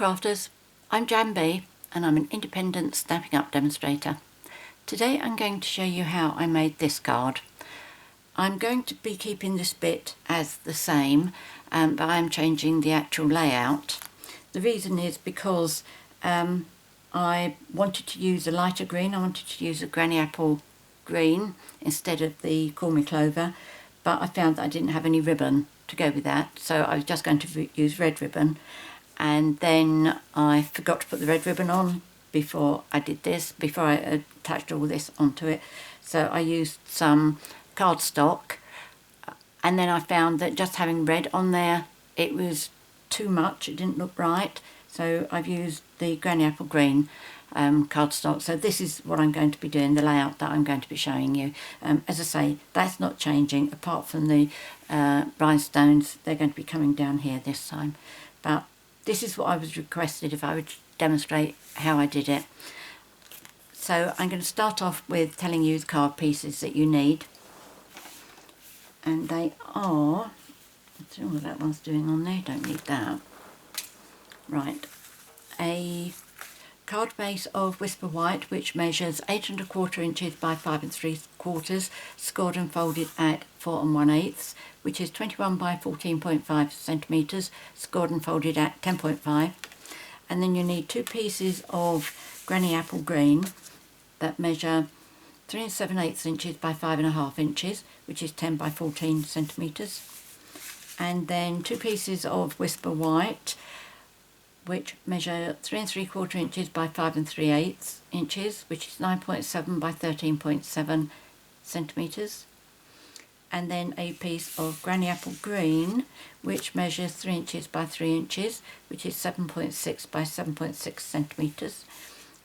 crafters, I'm JanB and I'm an independent Stampin' Up demonstrator. Today I'm going to show you how I made this card. I'm going to be keeping this bit as the same, but I'm changing the actual layout. The reason is because I wanted to use a lighter green. I wanted to use a granny apple green instead of the call me clover, but I found that I didn't have any ribbon to go with that, so I was just going to use red ribbon. And then I forgot to put the red ribbon on before I did this, before I attached all this onto it. So I used some cardstock, and then I found that just having red on there, it was too much, it didn't look right. So I've used the granny apple green cardstock. So this is what I'm going to be doing, the layout that I'm going to be showing you. As I say, that's not changing apart from the rhinestones. They're going to be coming down here this time. But this is what I was requested if I would demonstrate how I did it. So I'm going to start off with telling you the card pieces that you need. And they are, let's see what that one's doing on there, don't need that. Right, a card base of Whisper White, which measures 8 1/4 inches by 5 3/4, scored and folded at 4 1/8, which is 21 by 14.5 centimetres, scored and folded at 10.5. And then you need 2 pieces of granny apple green that measure 3 7/8 inches by 5 1/2 inches, which is 10 by 14 centimetres. And then 2 pieces of Whisper White, which measure 3 3/4 inches by 5 3/8 inches, which is 9.7 by 13.7 centimetres. And then a piece of granny apple green, which measures 3 inches by 3 inches, which is 7.6 by 7.6 centimetres.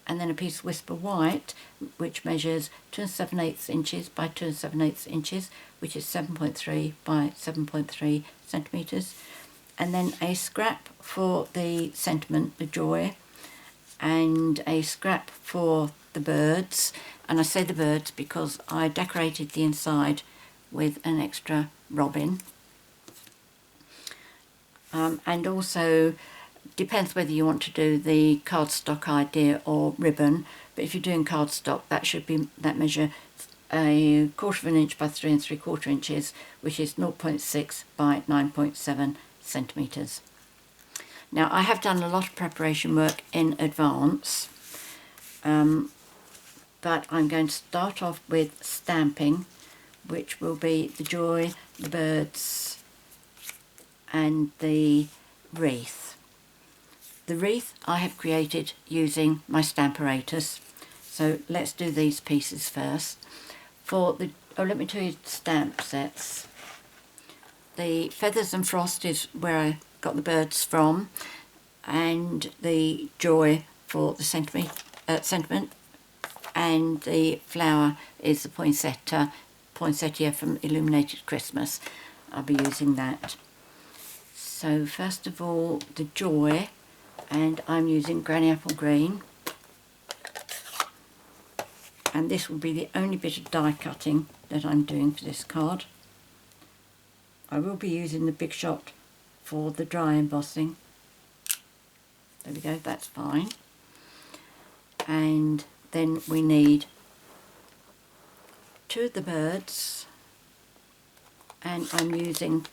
And then a piece of Whisper White, which measures 2 7/8 inches by 2 7/8 inches, which is 7.3 by 7.3 centimetres. And then a scrap for the sentiment, the joy, and a scrap for the birds. And I say the birds because I decorated the inside with an extra robin. And also, depends whether you want to do the cardstock idea or ribbon, but if you're doing cardstock, that measure a 1/4 inch by 3 3/4 inches, which is 0.6 by 9.7 centimetres. Now I have done a lot of preparation work in advance, but I'm going to start off with stamping, which will be the joy, the birds and the wreath. The wreath I have created using my Stamparatus, so let's do these pieces first. Let me tell you the stamp sets. The Feathers and Frost is where I got the birds from, and the joy for the sentiment, and the flower is the Poinsettia from Illuminated Christmas. I'll be using that. So first of all, the joy, and I'm using granny apple green, and this will be the only bit of die cutting that I'm doing for this card. I will be using the Big Shot for the dry embossing. There we go, that's fine. And then we need 2 of the birds, and I'm using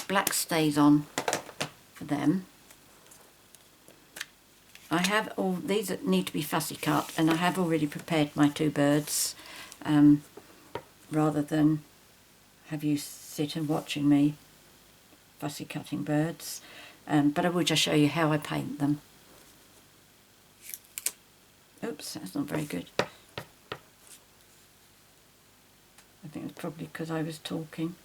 black stays on for them. I have all these that need to be fussy cut, and I have already prepared my 2 birds, rather than have you sit and watching me fussy cutting birds, but I will just show you how I paint them. Oops, that's not very good. I think it's probably because I was talking.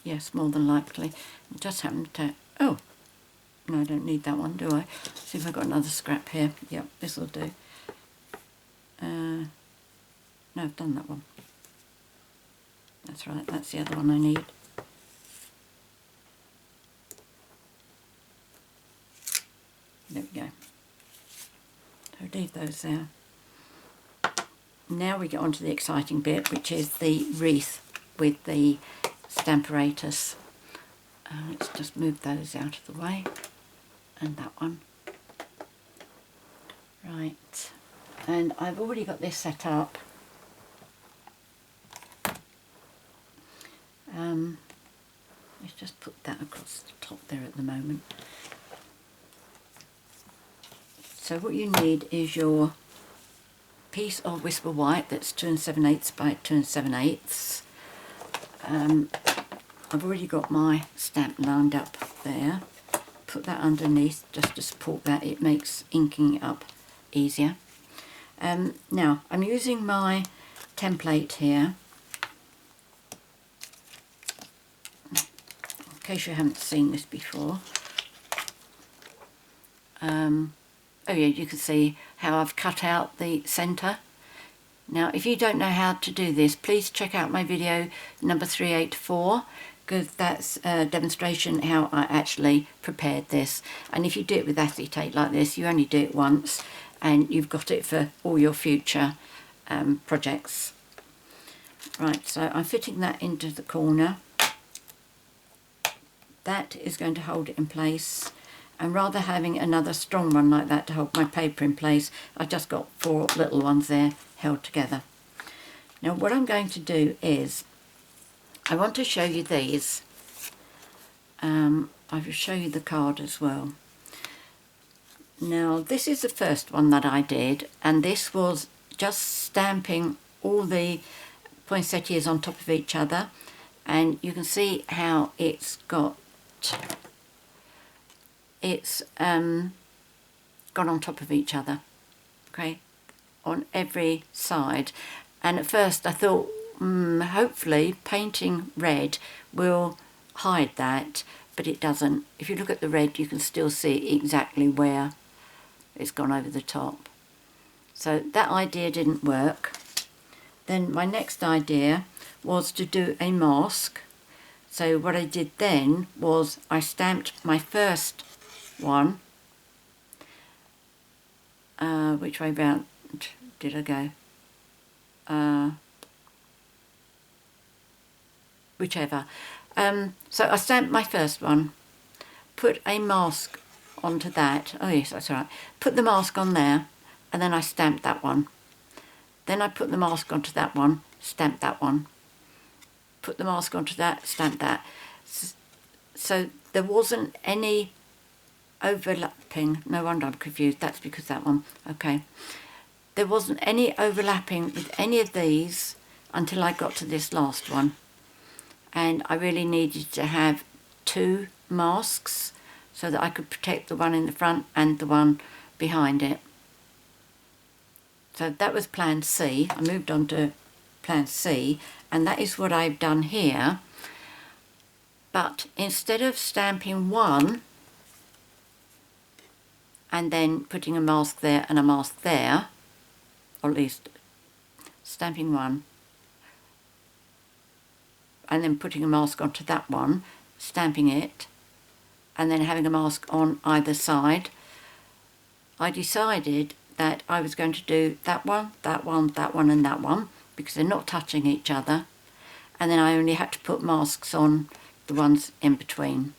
Yes, more than likely. It just happened to... Oh, no, I don't need that one, do I? Let's see if I've got another scrap here. Yep, this will do. No, I've done that one. That's right, that's the other one I need. There we go. So leave those there. Now we get on to the exciting bit, which is the wreath with the Stamparatus. Let's just move those out of the way. and that one. Right, and I've already got this set up. Let's just put that across the top there at the moment. So what you need is your piece of Whisper White that's 2 7/8 by 2 7/8. I've already got my stamp lined up there. Put that underneath just to support that. It makes inking it up easier. Now I'm using my template here. In case you haven't seen this before. Oh yeah, you can see how I've cut out the centre. Now if you don't know how to do this, please check out my video number 384, because that's a demonstration how I actually prepared this. And if you do it with acetate like this, you only do it once and you've got it for all your future projects. Right, so I'm fitting that into the corner. That is going to hold it in place, and rather having another strong one like that to hold my paper in place, I've just got 4 little ones there held together. Now what I'm going to do is, I want to show you these. I will show you the card as well. Now this is the first one that I did, and this was just stamping all the poinsettias on top of each other, and you can see how it's got gone on top of each other, okay, on every side. And at first I thought hopefully painting red will hide that, but it doesn't. If you look at the red, you can still see exactly where it's gone over the top. So that idea didn't work. Then my next idea was to do a mask. So what I did then was I stamped my first one. Which way round did I go? Whichever. So I stamped my first one, put a mask onto that. Oh yes, that's right. Put the mask on there, and then I stamped that one. Then I put the mask onto that one, stamped that one. Put the mask onto that, stamped that. So there wasn't any overlapping. No wonder I'm confused. That's because that one. Okay. There wasn't any overlapping with any of these until I got to this last one. And I really needed to have 2 masks so that I could protect the one in the front and the one behind it. So that was plan C. I moved on to plan C, and that is what I've done here. But instead of stamping one and then putting a mask there and a mask there, or at least stamping one and then putting a mask onto that one, stamping it, and then having a mask on either side, I decided that I was going to do that one, that one, that one and that one, because they're not touching each other, and then I only had to put masks on the ones in between.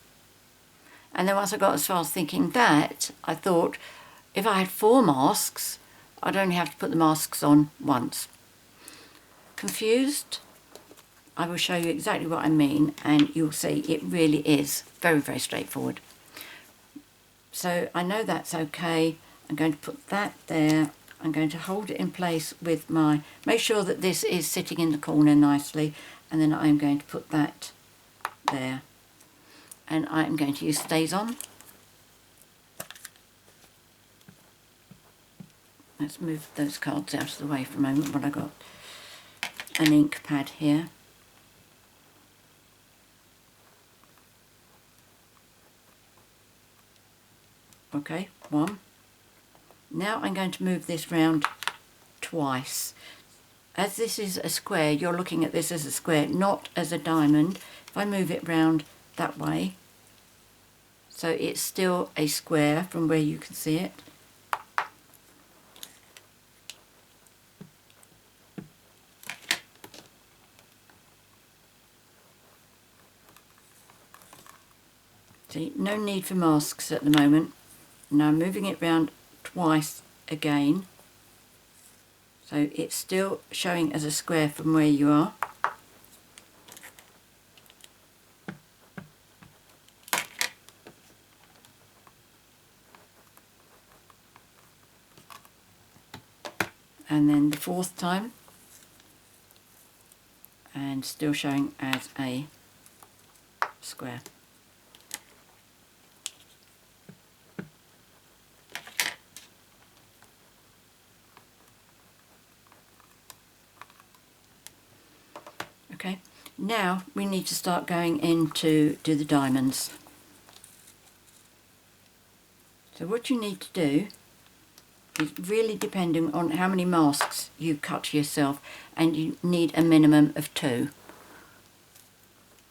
And then once I got as far as thinking that, I thought if I had 4 masks, I'd only have to put the masks on once. Confused? I will show you exactly what I mean, and you'll see it really is very, very straightforward. So I know that's okay. I'm going to put that there. I'm going to hold it in place with my, make sure that this is sitting in the corner nicely, and then I'm going to put that there. And I'm going to use StazOn. Let's move those cards out of the way for a moment while I've got an ink pad here. Okay, 1. Now I'm going to move this round twice. As this is a square, you're looking at this as a square, not as a diamond. If I move it round that way, so it's still a square from where you can see it. See, no need for masks at the moment. Now I'm moving it round twice again, so it's still showing as a square from where you are. And then the fourth time, and still showing as a square. Okay, now we need to start going in to do the diamonds. So what you need to do is really depending on how many masks you cut yourself, and you need a minimum of 2.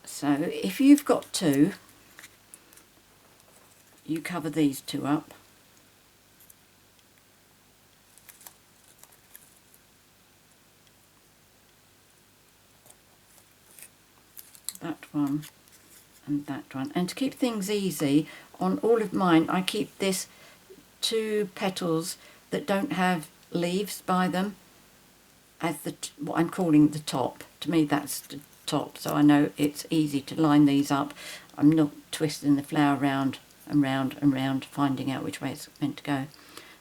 So if you've got 2, you cover these 2 up. That one and that one. And to keep things easy, on all of mine I keep this 2 petals that don't have leaves by them as what I'm calling the top. To me that's the top, so I know it's easy to line these up. I'm not twisting the flower round and round and round, finding out which way it's meant to go.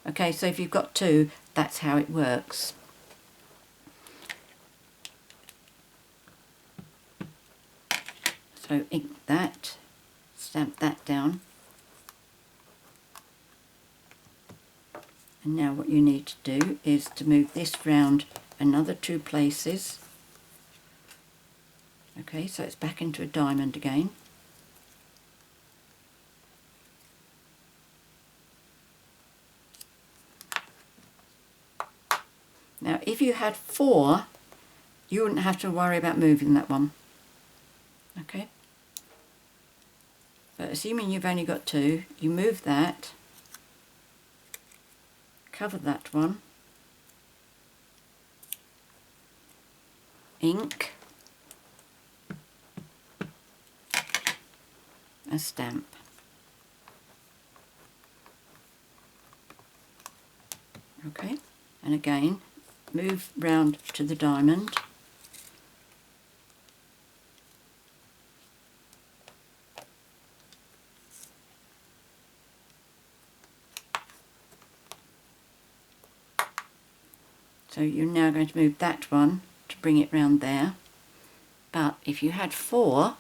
Okay, so if you've got 2, that's how it works. So ink that, stamp that down. And now what you need to do is to move this round another 2 places. Okay, so it's back into a diamond again. Now if you had 4, you wouldn't have to worry about moving that one. Okay, but assuming you've only got 2, you move that, cover that one, ink, and stamp. Okay, and again move round to the diamond, so you're now going to move that one to bring it round there. But if you had 4,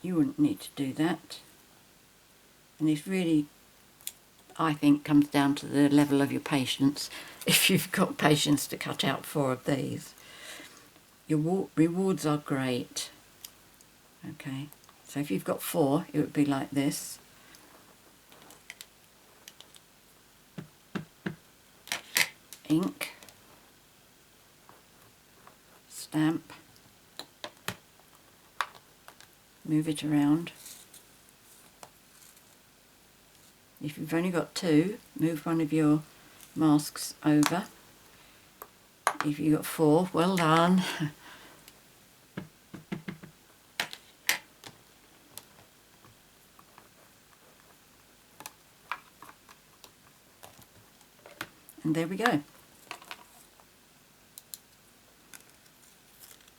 you wouldn't need to do that. And this really, I think, comes down to the level of your patience. If you've got patience to cut out 4 of these, your rewards are great. Okay, so if you've got 4, it would be like this. Ink, stamp, move it around. If you've only got 2, move one of your masks over. If you've got 4, well done. And there we go.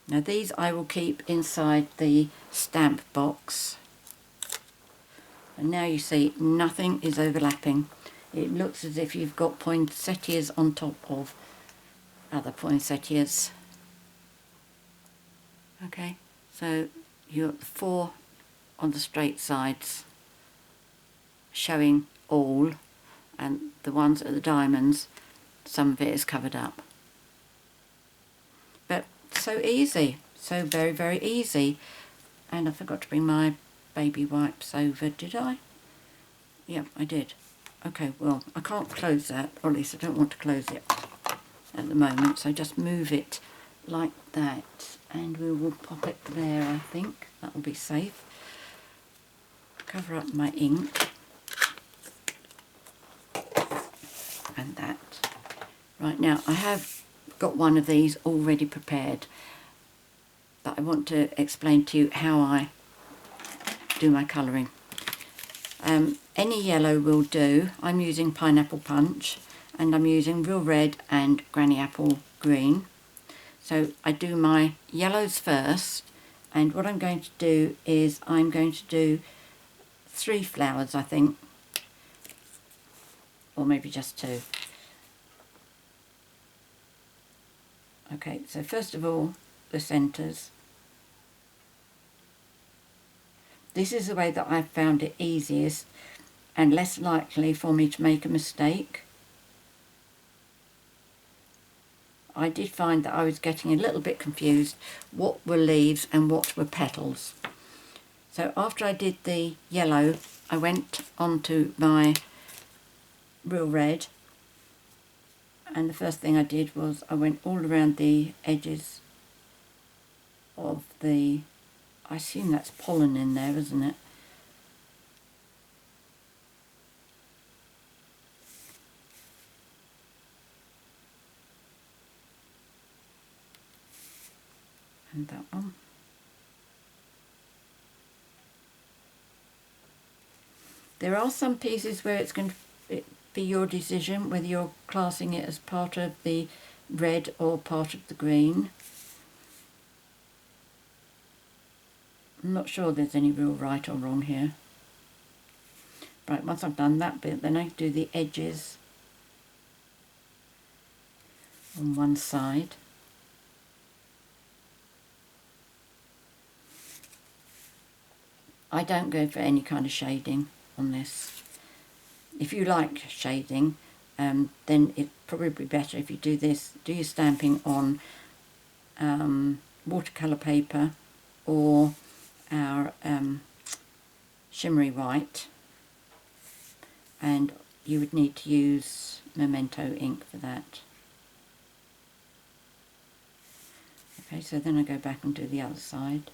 Now these I will keep inside the stamp box. And now you see nothing is overlapping. It looks as if you've got poinsettias on top of other poinsettias. Okay, so you've got 4 on the straight sides showing all, and the ones at the diamonds, some of it is covered up. But so easy, so very, very easy. And I forgot to bring my baby wipes over, did I? Yep, I did. Okay, well, I can't close that, or at least I don't want to close it at the moment, so just move it like that, and we will pop it there. I think that will be safe. Cover up my ink, and that. Right, now I have got one of these already prepared, but I want to explain to you how I do my colouring. Any yellow will do. I'm using Pineapple Punch, and I'm using Real Red and Granny Apple Green. So I do my yellows first, and what I'm going to do is I'm going to do 3 flowers, I think, or maybe just 2. Okay, so first of all, the centres. This is the way that I've found it easiest and less likely for me to make a mistake. I did find that I was getting a little bit confused what were leaves and what were petals. So after I did the yellow, I went onto my Real Red, and the first thing I did was I went all around the edges of the, I assume that's pollen in there, isn't it? And that one. There are some pieces where it's going to be your decision whether you're classing it as part of the red or part of the green. I'm not sure there's any real right or wrong here. Right, once I've done that bit, then I do the edges on one side. I don't go for any kind of shading on this. If you like shading, then it'd probably be better if you do this, do your stamping on watercolour paper or our shimmery white, and you would need to use Memento ink for that. Okay, so then I go back and do the other side.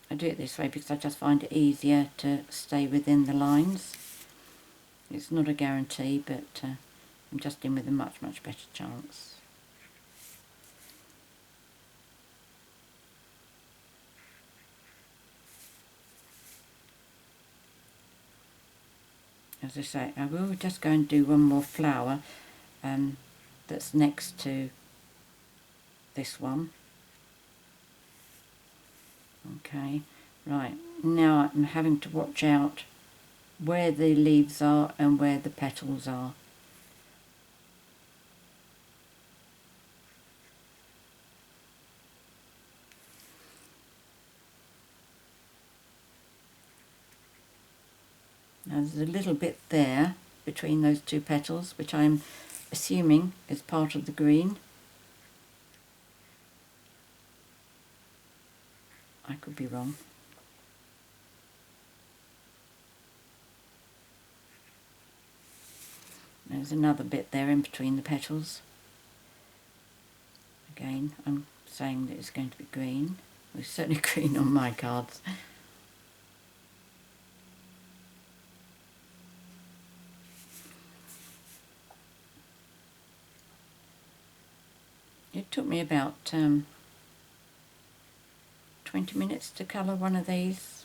I do it this way because I just find it easier to stay within the lines. It's not a guarantee, but I'm just in with a much better chance. As I say, I will just go and do one more flower that's next to this one. Okay, right, now I'm having to watch out where the leaves are and where the petals are. Now there's a little bit there between those 2 petals, which I'm assuming is part of the green. I could be wrong. There's another bit there in between the petals. Again, I'm saying that it's going to be green. It's certainly green on my cards. It took me about 20 minutes to colour one of these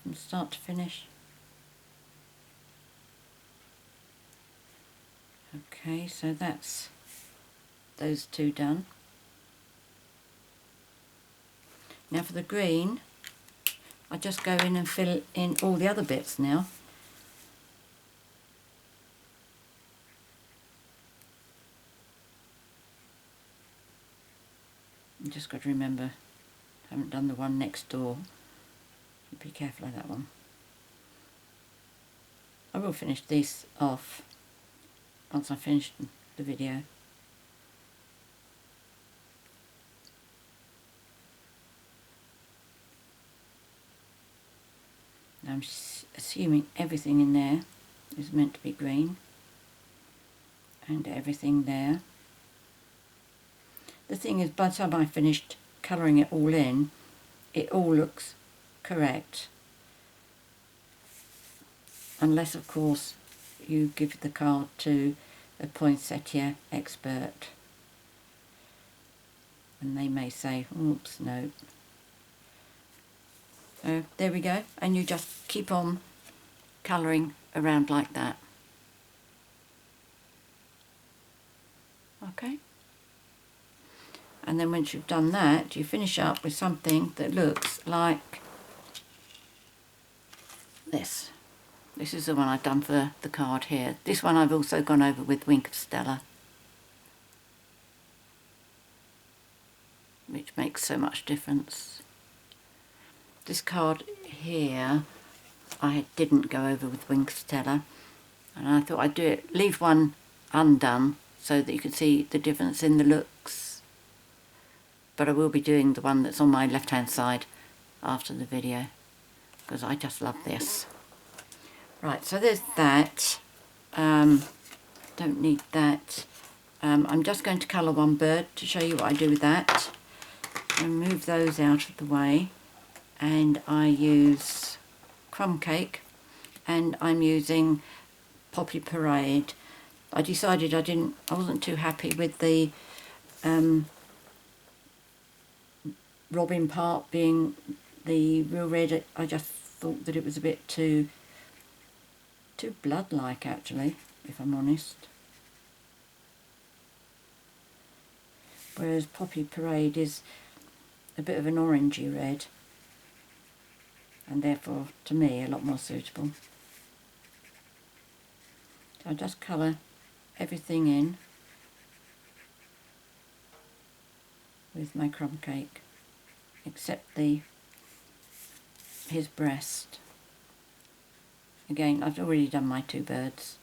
from start to finish. Okay, so that's those 2 done. Now for the green, I just go in and fill in all the other bits now. You just got to remember, I haven't done the one next door. Be careful of that one. I will finish this off once I've finished the video. Now I'm assuming everything in there is meant to be green, and everything there. The thing is, by the time I finished colouring it all in, it all looks correct. Unless, of course, you give the card to a Poinsettia expert. And they may say, oops, no. So there we go. And you just keep on colouring around like that. Okay, and then once you've done that, you finish up with something that looks like this. This is the one I've done for the card here. This one I've also gone over with Wink of Stella, which makes so much difference. This card here I didn't go over with Wink of Stella, and I thought I'd do it, leave one undone so that you can see the difference in the looks, but I will be doing the one that's on my left hand side after the video because I just love this. Right, so there's that. Don't need that. I'm just going to colour one bird to show you what I do with that, and move those out of the way, and I use Crumb Cake, and I'm using Poppy Parade. I decided I wasn't too happy with the robin part being the real red. I just thought that it was a bit too blood-like, actually, if I'm honest. Whereas Poppy Parade is a bit of an orangey red, and therefore, to me, a lot more suitable. So I just colour everything in with my Crumb Cake, except his breast. Again, I've already done my two birds.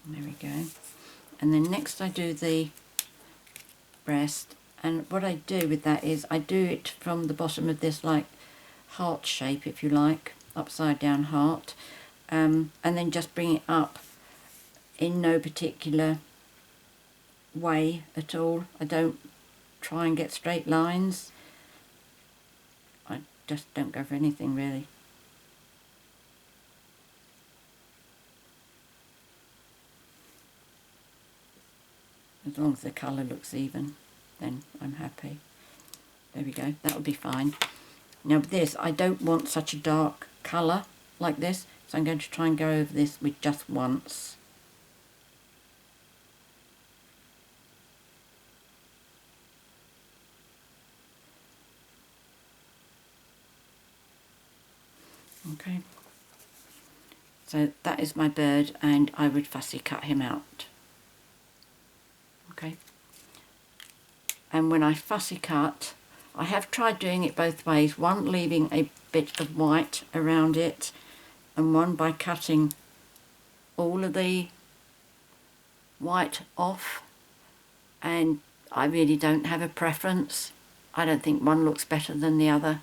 There we go. And then next I do the breast, and what I do with that is I do it from the bottom of this like heart shape, if you like, upside down heart, and then just bring it up in no particular way at all. I don't try and get straight lines. I just don't go for anything really. As long as the colour looks even, then I'm happy. There we go, that'll be fine. Now with this, I don't want such a dark colour like this, so I'm going to try and go over this with just once. Okay, so that is my bird, and I would fussy cut him out. Okay, and when I fussy cut, I have tried doing it both ways, one leaving a bit of white around it, and one by cutting all of the white off, and I really don't have a preference. I don't think one looks better than the other.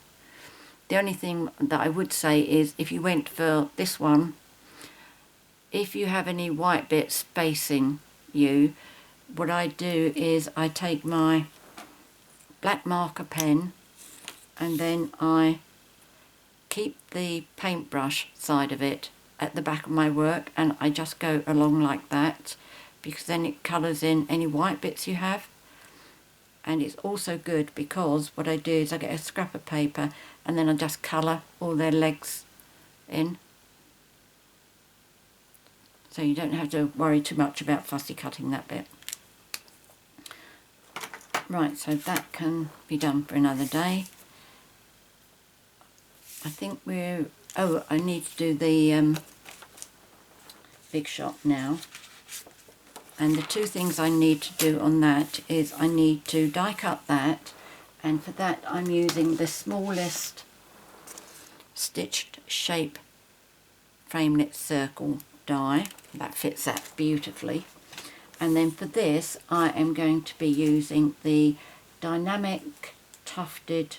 The only thing that I would say is if you went for this one, if you have any white bits spacing you, what I do is I take my black marker pen and then I keep the paintbrush side of it at the back of my work, and I just go along like that, because then it colours in any white bits you have. And it's also good because what I do is I get a scrap of paper and then I just colour all their legs in. So you don't have to worry too much about fussy cutting that bit. Right, so that can be done for another day. I think we're... oh, I need to do the big shot now. And the two things I need to do on that is I need to die cut that, and for that I'm using the smallest stitched shape framelit circle die. That fits that beautifully. And then for this I am going to be using the dynamic tufted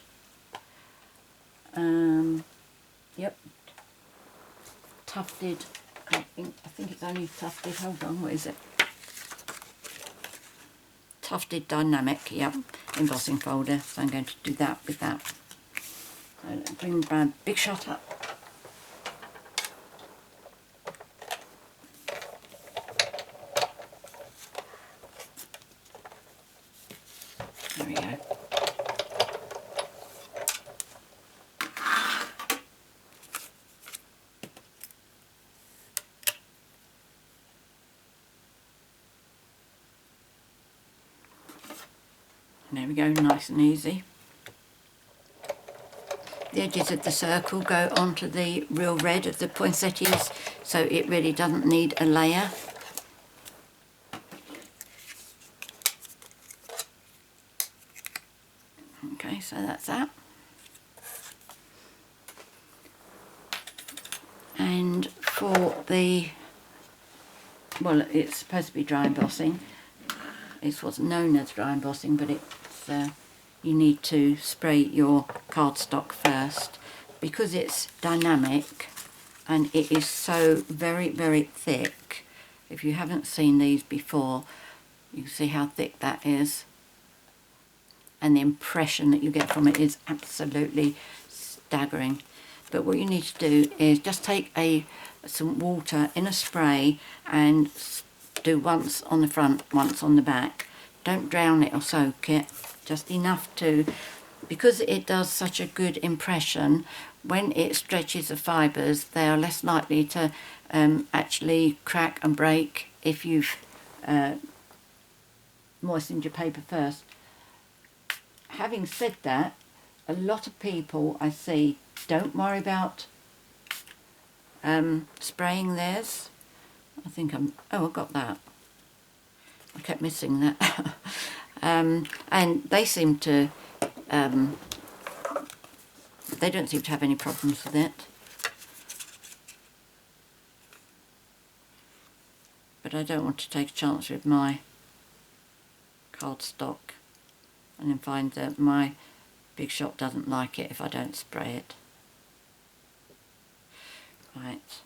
tufted, I think it's only tufted, hold on, what is it? Tufted dynamic, yep, embossing folder. So I'm going to do that with that. So bring my big shot up. There we go. There we go, nice and easy. The edges of the circle go onto the real red of the poinsettias, so it really doesn't need a layer. Okay, so that's that. And for the, well, it's supposed to be dry embossing. It's what's known as dry embossing, but it's you need to spray your cardstock first because it's dynamic and it is so very, very thick. If you haven't seen these before, you can see how thick that is, and the impression that you get from it is absolutely staggering. But what you need to do is just take some water in a spray and do once on the front, once on the back. Don't drown it or soak it, just enough to, because it does such a good impression, when it stretches the fibres they are less likely to actually crack and break if you've moistened your paper first. Having said that, a lot of people I see don't worry about spraying theirs. I think I got that. I kept missing that. And they seem to, they don't seem to have any problems with it. But I don't want to take a chance with my cardstock and then find that my big shop doesn't like it if I don't spray it. Right.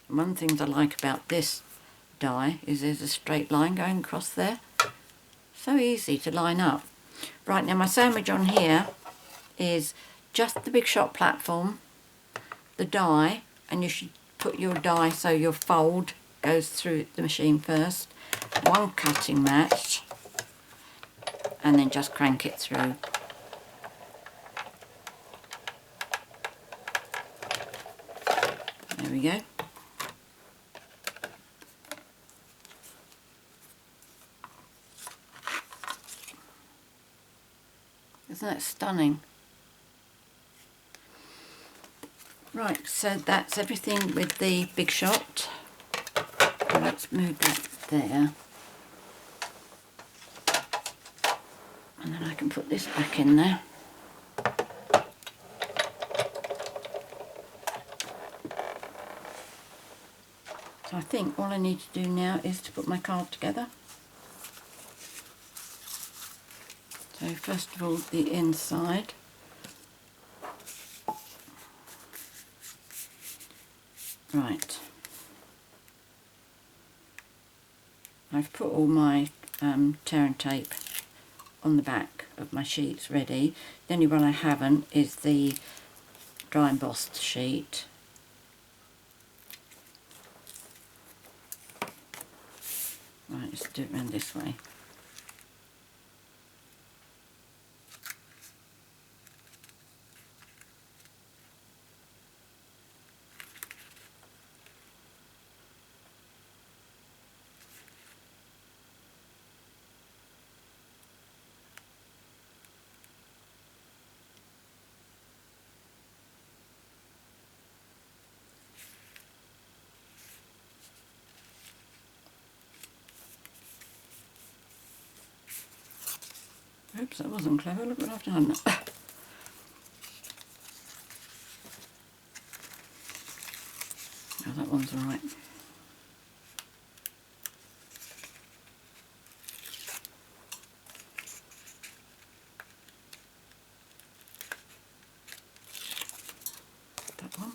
One of the things I like about this die is there's a straight line going across there. So easy to line up. Right, now my sandwich on here is just the big shot platform, the die, and you should put your die so your fold goes through the machine first, one cutting mat, and then just crank it through. There we go. Isn't that stunning? Right, so that's everything with the big shot. Let's move that there. And then I can put this back in there. So I think all I need to do now is to put my card together. So first of all, the inside. Right. I've put all my tear and tape on the back of my sheets ready. The only one I haven't is the dry embossed sheet. Right, let's do it around this way. Oops, that wasn't clever. Look what I've done. Oh, that one's all right. That one.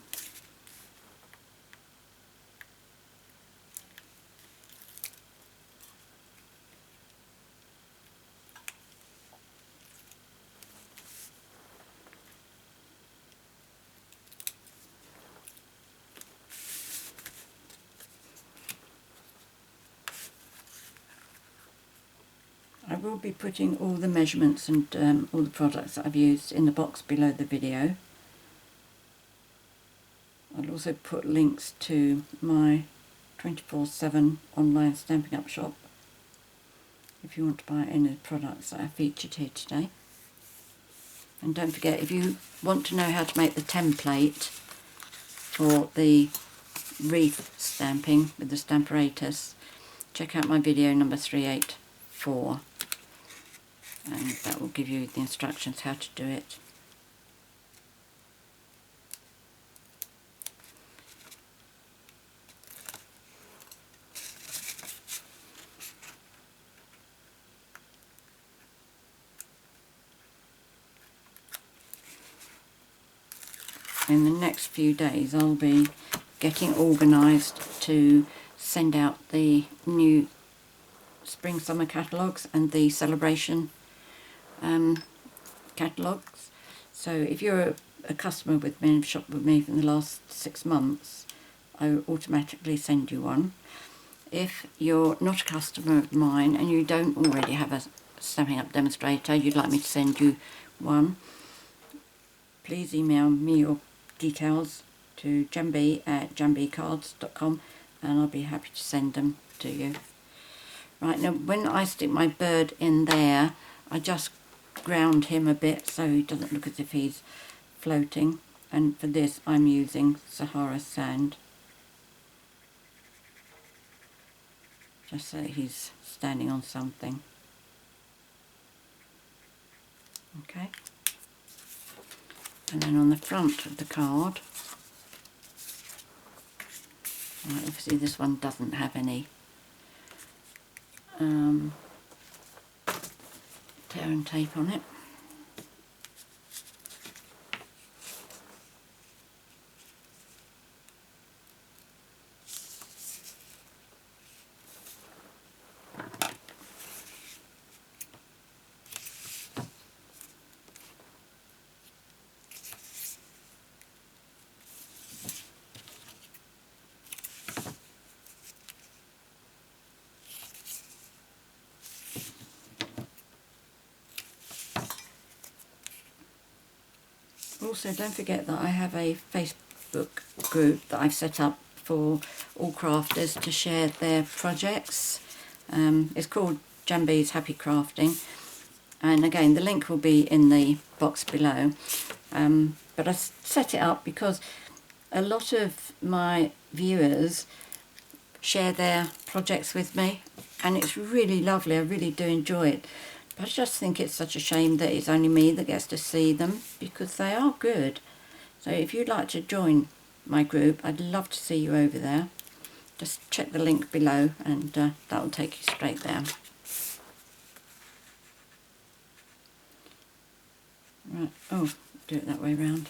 will be putting all the measurements and all the products that I've used in the box below the video. I'll also put links to my 24/7 online Stampin' Up shop if you want to buy any of the products that I featured here today. And don't forget, if you want to know how to make the template for the wreath stamping with the Stamparatus, check out my video number 384, and that will give you the instructions how to do it. In the next few days I'll be getting organised to send out the new spring summer catalogues and the celebration catalogues. So if you're a customer with me and shopped with me for the last 6 months, I will automatically send you one. If you're not a customer of mine and you don't already have a Stampin' Up demonstrator, you'd like me to send you one, please email me your details to JanB@janbcards.com and I'll be happy to send them to you. Right, now when I stick my bird in there, I just ground him a bit so he doesn't look as if he's floating, and for this I'm using Sahara sand, just so he's standing on something. Okay. And then on the front of the card, right, obviously this one doesn't have any tear and tape on it. Also, don't forget that I have a Facebook group that I've set up for all crafters to share their projects. It's called JanB's Happy Crafting, and again the link will be in the box below. But I set it up because a lot of my viewers share their projects with me, and it's really lovely. I really do enjoy it. I just think it's such a shame that it's only me that gets to see them, because they are good. So if you'd like to join my group, I'd love to see you over there. Just check the link below and that'll take you straight there. Right, oh, do it that way round.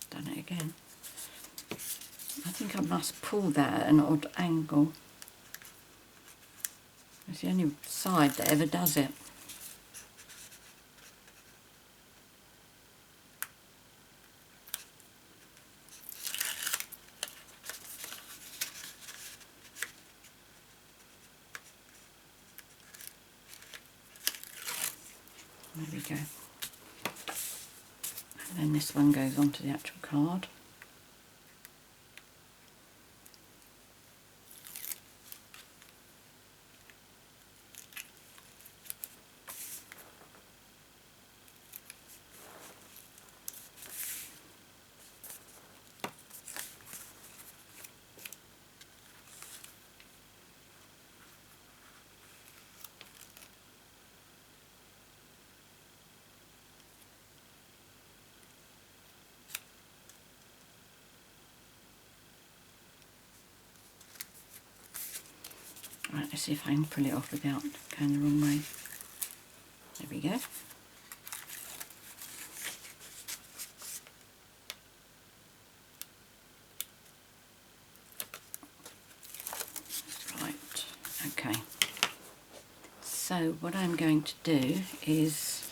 Done it again. I think I must pull that at an odd angle. It's the only side that ever does it. There we go. And then this one goes onto the actual card. Right, let's see if I can pull it off without going the wrong way. There we go. Right, okay. So what I'm going to do is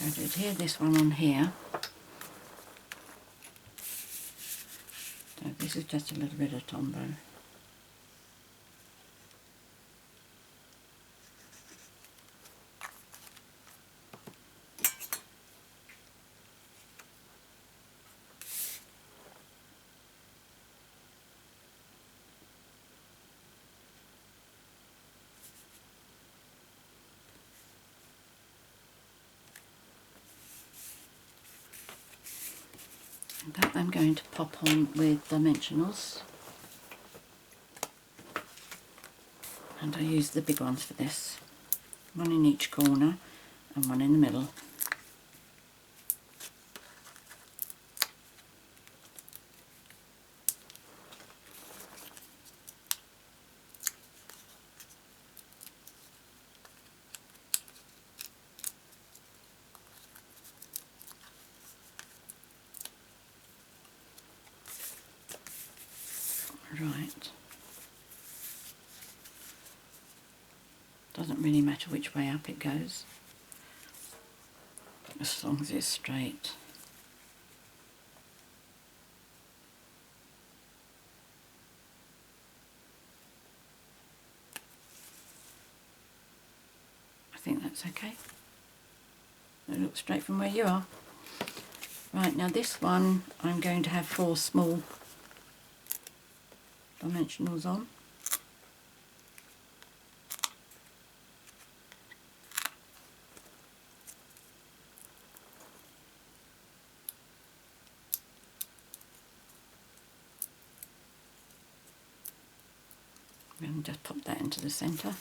going to adhere this one on here. So this is just a little bit of Tombow. That I'm going to pop on with dimensionals, and I use the big ones for this, one in each corner and one in the middle. Right. Doesn't really matter which way up it goes, as long as it's straight. I think that's okay. It looks straight from where you are. Right, now this one I'm going to have 4 small dimensionals on. I'm going to just pop that into the centre.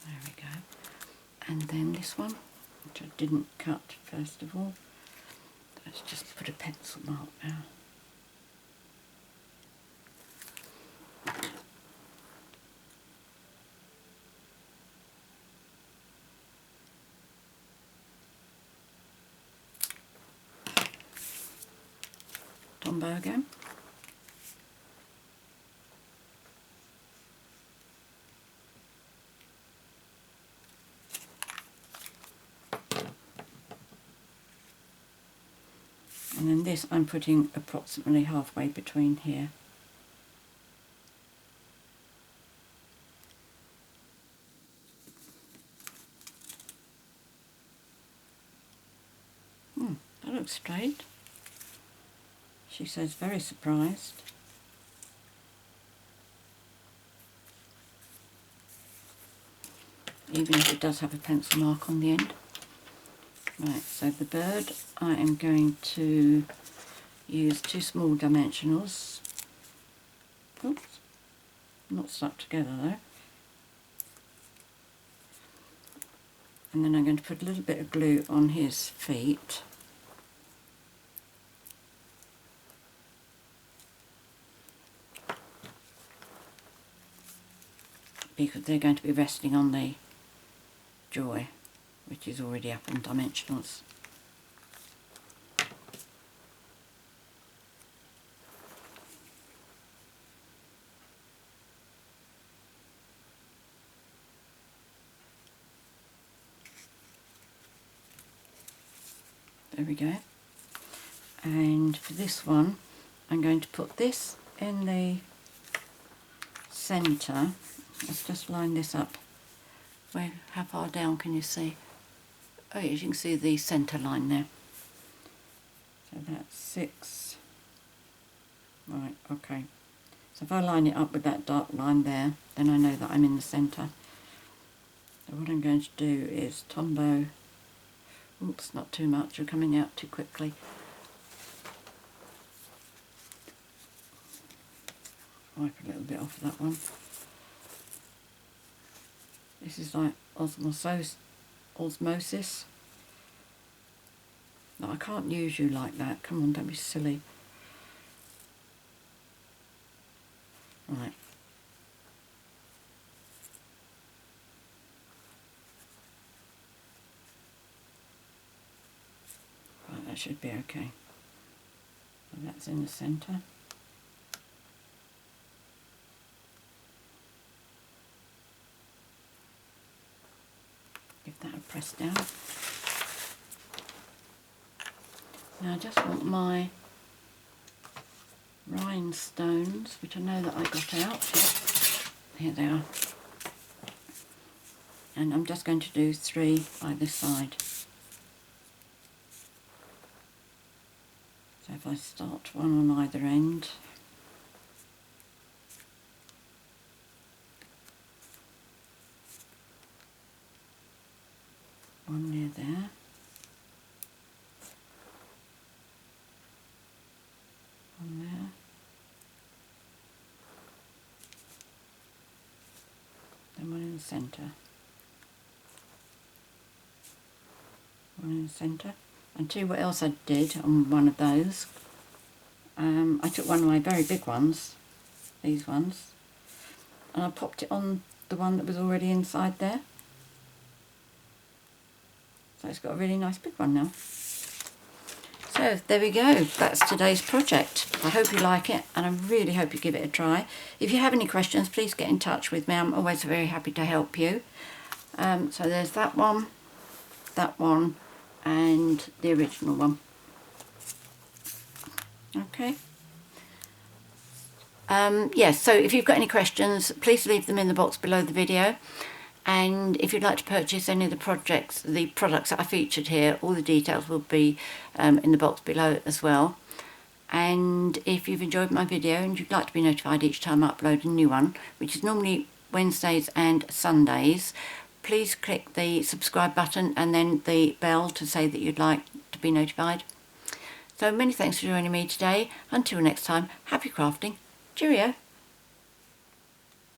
There we go. And then this one, which I didn't cut first of all. Let's just put a pencil mark now. Tombow again. And then this I'm putting approximately halfway between here. That looks straight. She says very surprised. Even if it does have a pencil mark on the end. Right, so the bird I am going to use 2 small dimensionals. Oops, not stuck together though. And then I'm going to put a little bit of glue on his feet. Because they're going to be resting on the joy, which is already up on dimensionals. There we go. And for this one, I'm going to put this in the centre. Let's just line this up. Where, how far down can you see? Oh yes, you can see the centre line there. So that's 6. Right, okay. So if I line it up with that dark line there, then I know that I'm in the centre. So what I'm going to do is Tombow. Oops, not too much, you're coming out too quickly. Wipe a little bit off of that one. This is like osmosis. No, I can't use you like that. Come on, don't be silly. Right. Right, that should be okay. So that's in the centre. press down. Now I just want my rhinestones, which I know that I got out. Here they are. And I'm just going to do 3 by this side. So if I start one on either end, one near there, one there, then one in the centre, one in the centre. And tell you what else I did on one of those. I took one of my very big ones, these ones, and I popped it on the one that was already inside there. So it's got a really nice big one now. So there we go, that's today's project. I hope you like it, and I really hope you give it a try. If you have any questions, please get in touch with me. I'm always very happy to help you. So there's that one, and the original one. Okay. Yes, so if you've got any questions, please leave them in the box below the video. And if you'd like to purchase any of the products that I featured here, all the details will be in the box below as well. And if you've enjoyed my video and you'd like to be notified each time I upload a new one, which is normally Wednesdays and Sundays, please click the subscribe button and then the bell to say that you'd like to be notified. So many thanks for joining me today. Until next time, happy crafting. Cheerio.